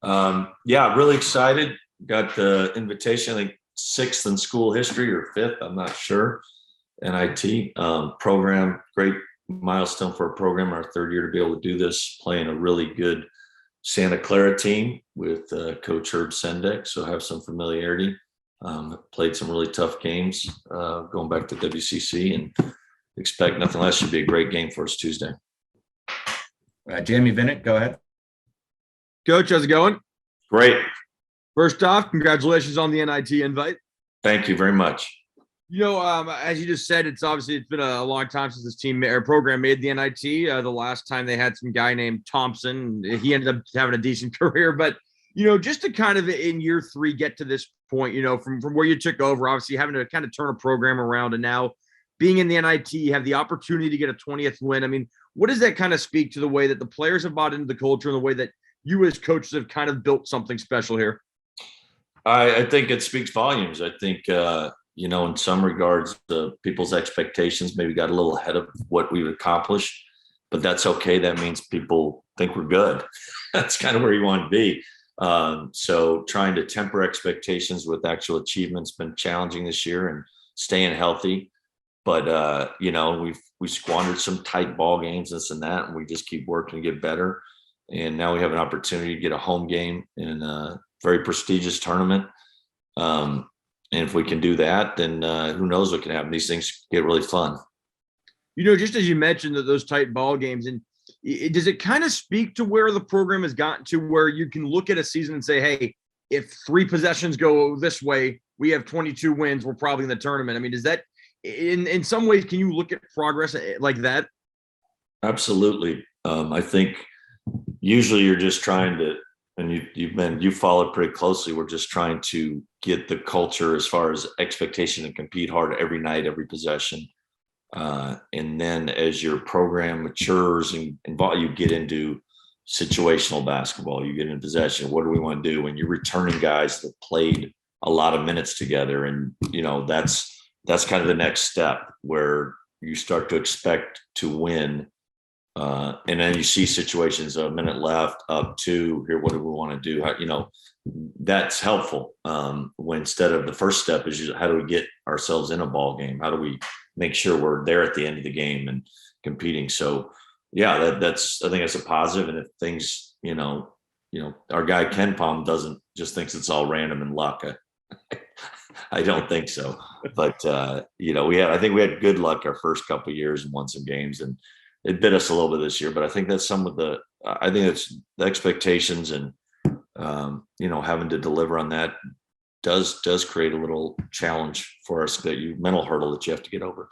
Yeah, really excited. Got the invitation, I think sixth in school history or fifth, I'm not sure. NIT program, great milestone for a program, our third year to be able to do this, playing a really good Santa Clara team with Coach Herb Sendek, so have some familiarity. Played some really tough games going back to WCC and expect nothing less. Should be a great game for us Tuesday. Jamie Vinnick, go ahead. Coach, how's it going? Great. First off, congratulations on the NIT invite. Thank you very much. As you just said, it's been a long time since this team or program made the NIT. The last time they had some guy named Thompson. He ended up having a decent career, but just to kind of in year three get to this point, from where you took over, obviously having to kind of turn a program around, and now being in the NIT, you have the opportunity to get a 20th win. I mean, what does that kind of speak to the way that the players have bought into the culture and the way that you as coaches have kind of built something special here? I think it speaks volumes. I think, in some regards, people's expectations maybe got a little ahead of what we've accomplished, but that's okay. That means people think we're good. That's kind of where you want to be. So trying to temper expectations with actual achievements been challenging this year, and staying healthy. But, we squandered some tight ball games, this and that, and we just keep working to get better. And now we have an opportunity to get a home game in a very prestigious tournament. And if we can do that, then who knows what can happen. These things get really fun. Just as you mentioned those tight ball games, and does it kind of speak to where the program has gotten to, where you can look at a season and say, hey, if 3 possessions go this way, we have 22 wins, we're probably in the tournament. I mean, does that in some ways, can you look at progress like that? Absolutely. I think usually you're just trying to, and you followed pretty closely. We're just trying to get the culture as far as expectation and compete hard every night, every possession. And then as your program matures and you get into situational basketball, you get in possession. What do we want to do when you're returning guys that played a lot of minutes together? And, that's kind of the next step where you start to expect to win. And then you see situations, a minute left, up 2, here, what do we want to do? That's helpful. When instead of the first step is how do we get ourselves in a ball game? How do we make sure we're there at the end of the game and competing? So yeah, I think that's a positive. And if things, our guy Ken Palm doesn't just thinks it's all random and luck. I don't think so. But I think we had good luck our first couple of years and won some games, and it bit us a little bit this year. But I think that's I think it's the expectations, and having to deliver on that does create a little challenge for us, mental hurdle that you have to get over.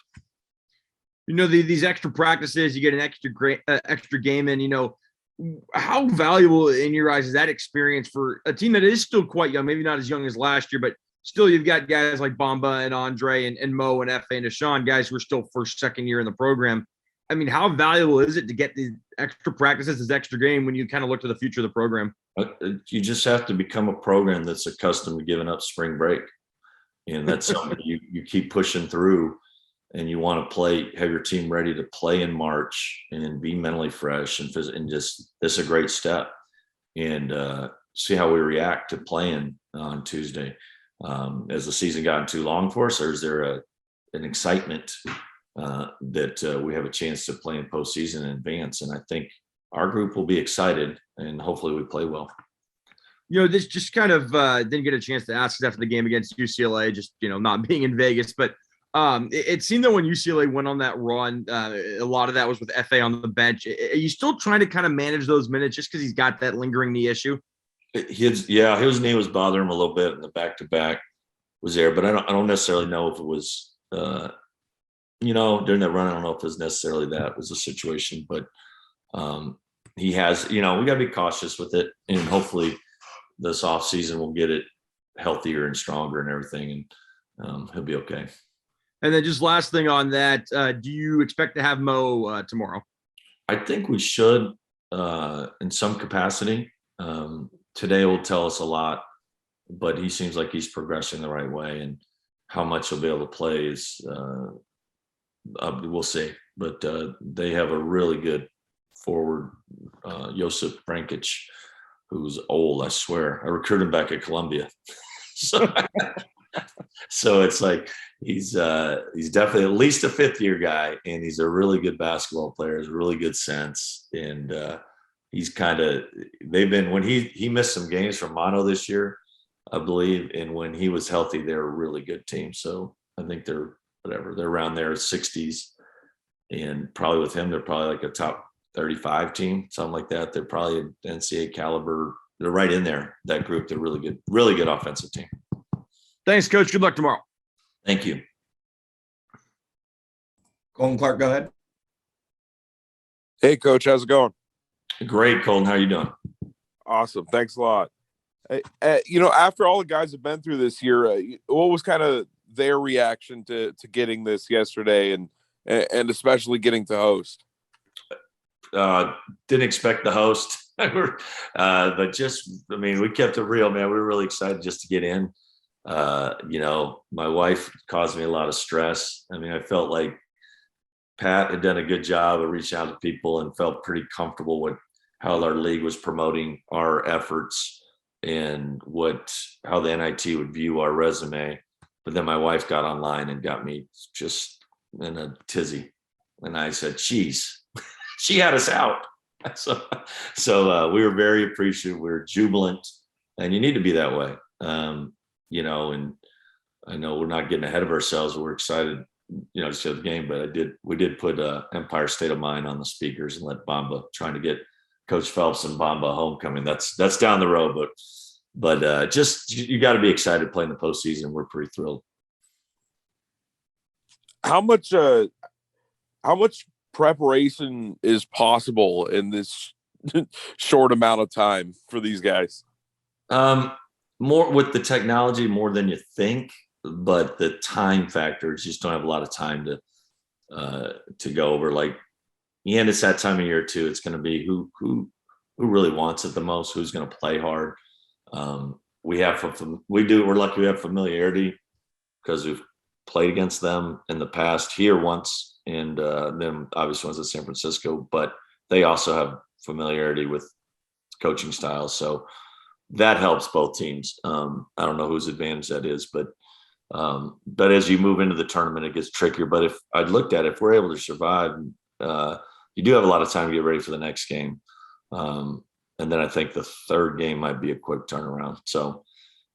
These extra practices, you get an extra game in. How valuable in your eyes is that experience for a team that is still quite young, maybe not as young as last year, but still you've got guys like Bamba and Andre and Mo and F.A. and Deshaun, guys who are still first, second year in the program. I mean, how valuable is it to get these extra practices, this extra game, when you kind of look to the future of the program? You just have to become a program that's accustomed to giving up spring break. And that's something you keep pushing through, and you want to have your team ready to play in March and be mentally fresh and just, this is a great step, and see how we react to playing on Tuesday. Has the season gotten too long for us, or is there an excitement that we have a chance to play in postseason in advance? And I think our group will be excited, and hopefully we play well. This just kind of didn't get a chance to ask after the game against UCLA, just, not being in Vegas. But it seemed that when UCLA went on that run, a lot of that was with F.A. on the bench. Are you still trying to kind of manage those minutes just because he's got that lingering knee issue? His knee was bothering him a little bit, and the back-to-back was there. But I don't necessarily know if it was during that run, I don't know if it was necessarily that was the situation, but he has, we got to be cautious with it, and hopefully this off season will get it healthier and stronger and everything, and he'll be okay. And then just last thing on that, do you expect to have Mo tomorrow? I think we should in some capacity. Today will tell us a lot, but he seems like he's progressing the right way, and how much he'll be able to play is we'll see. But they have a really good forward, Josip Brankic, who's old. I swear, I recruited him back at Columbia. So, so it's like he's definitely at least a 5th-year guy, and he's a really good basketball player. Has really good sense, and he's kind of when he missed some games from Mono this year, I believe, and when he was healthy, they're a really good team. So I think they're around their 60s, and probably with him, they're probably like a top 35 team, something like that. They're probably an NCAA caliber. They're right in there, that group. They're really good offensive team. Thanks, Coach. Good luck tomorrow. Thank you. Colton Clark, go ahead. Hey, Coach, how's it going? Great, Colton. How are you doing? Awesome. Thanks a lot. After all the guys have been through this year, what was kind of their reaction to getting this yesterday and especially getting to host? Didn't expect the host. But just, we kept it real, man. We were really excited just to get in. My wife caused me a lot of stress. I felt like Pat had done a good job of reaching out to people and felt pretty comfortable with how our league was promoting our efforts and how the NIT would view our resume. But then my wife got online and got me just in a tizzy. And I said, geez, she had us out. So we were very appreciative. We were jubilant, and you need to be that way. And I know we're not getting ahead of ourselves. We're excited, to see the game, but we did put Empire State of Mind on the speakers and let Bamba, trying to get Coach Phelps and Bamba homecoming. That's down the road, but just, you got to be excited playing the postseason. We're pretty thrilled. How much preparation is possible in this short amount of time for these guys? More with the technology, more than you think, but the time factor, just don't have a lot of time to go over. Like, and it's that time of year too. It's going to be who really wants it the most, who's going to play hard. We're lucky we have familiarity because we've played against them in the past here once, and then obviously once at San Francisco, but they also have familiarity with coaching styles. So that helps both teams. I don't know whose advantage that is, but as you move into the tournament, it gets trickier. But if we're able to survive, you do have a lot of time to get ready for the next game. And then I think the third game might be a quick turnaround. So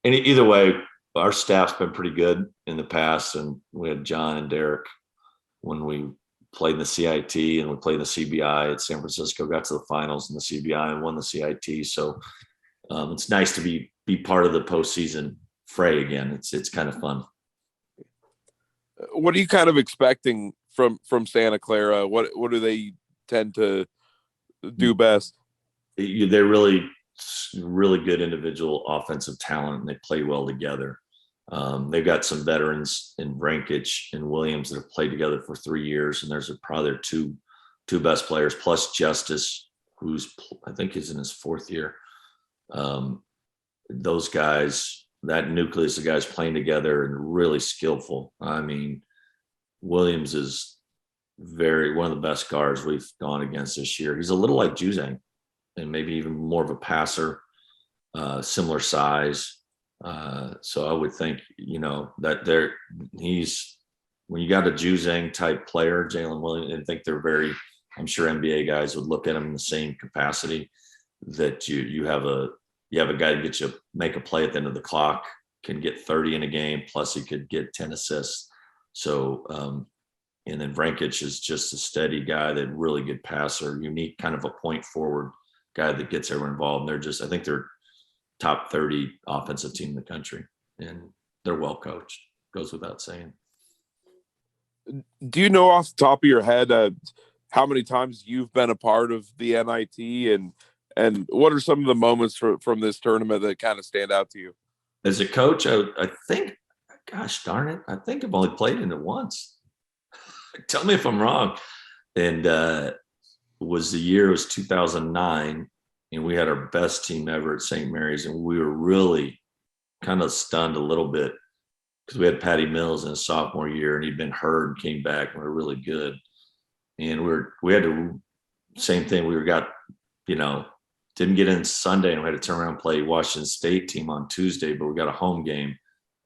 either way, our staff's been pretty good in the past. And we had John and Derek when we played in the CIT, and we played in the CBI at San Francisco, got to the finals in the CBI and won the CIT. So it's nice to be part of the postseason fray again. It's kind of fun. What are you kind of expecting from Santa Clara? What do they tend to do best? They're really good individual offensive talent, and they play well together. They've got some veterans in Vrankich and Williams that have played together for 3 years, and there's probably their two best players, plus Justice, who's I think is in his 4th year. Those guys, that nucleus of guys playing together and really skillful. Williams is one of the best guards we've gone against this year. He's a little like Juzang, and maybe even more of a passer, similar size. So I would think, that when you got a Juzang type player, Jalen Williams, I think I'm sure NBA guys would look at him in the same capacity, that you have a guy that make a play at the end of the clock, can get 30 in a game, plus he could get 10 assists. So, and then Vrankich is just a steady guy, that really good passer, unique kind of a point forward guy that gets everyone involved. And I think they're top 30 offensive team in the country, and they're well coached, goes without saying. Do you know off the top of your head how many times you've been a part of the NIT, and what are some of the moments from this tournament that kind of stand out to you? As a coach, I think, gosh darn it, I think I've only played in it once. Tell me if I'm wrong. And it was 2009, and we had our best team ever at St. Mary's, and we were really kind of stunned a little bit because we had Patty Mills in his sophomore year, and he'd been hurt and came back, and we were really good. And we had to, same thing, we got, didn't get in Sunday, and we had to turn around and play Washington State team on Tuesday, but we got a home game,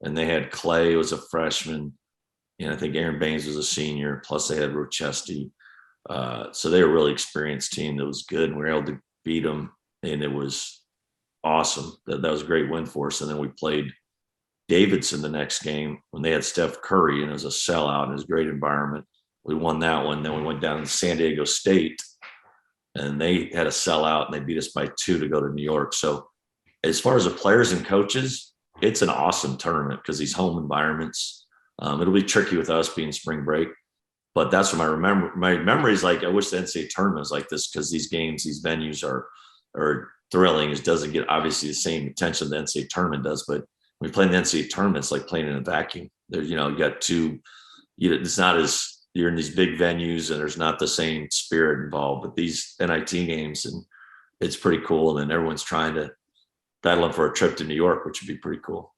and they had Clay was a freshman, and I think Aaron Baines was a senior, plus they had Rochester. So they were a really experienced team that was good, and we were able to beat them, and it was awesome. That was a great win for us. And then we played Davidson the next game when they had Steph Curry, and it was a sellout, and it was a great environment. We won that one. Then we went down to San Diego State, and they had a sellout, and they beat us by 2 to go to New York. So as far as the players and coaches, it's an awesome tournament because these home environments. It'll be tricky with us being spring break, but that's what my memory is like. I wish the NCAA tournament was like this, because these games, these venues are thrilling. It doesn't get obviously the same attention the NCAA tournament does, but when you play in the NCAA tournament, it's like playing in a vacuum. There's, you got it's not as, you're in these big venues and there's not the same spirit involved, but these NIT games, and it's pretty cool. And then everyone's trying to battle for a trip to New York, which would be pretty cool.